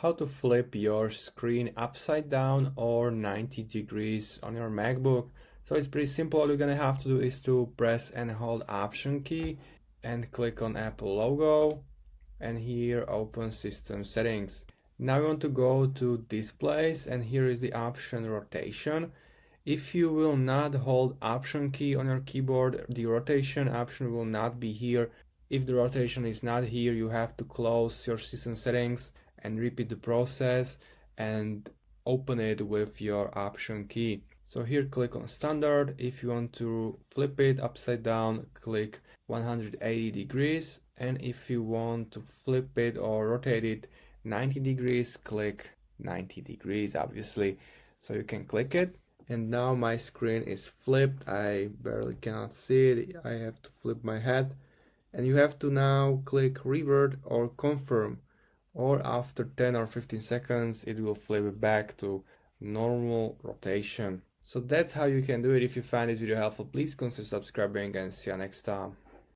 how to flip your screen upside down or 90 degrees on your MacBook. So it's pretty simple. All you're gonna have to do is to press and hold Option key and click on Apple logo, and here open System Settings. Now you want to go to Displays, and here is the option Rotation. If you will not hold Option key on your keyboard, the rotation option will not be here. If the rotation is not here, you have to close your System Settings and repeat the process and open it with your Option key. So here click on Standard. If you want to flip it upside down, click 180 degrees, and if you want to flip it or rotate it 90 degrees, click 90 degrees obviously. So you can click it, and now my screen is flipped. I barely cannot see it. I have to flip my head, and you have to now click revert or confirm, or after 10 or 15 seconds it will flip it back to normal rotation. So that's how you can do it. If you find this video helpful, please consider subscribing, and see you next time.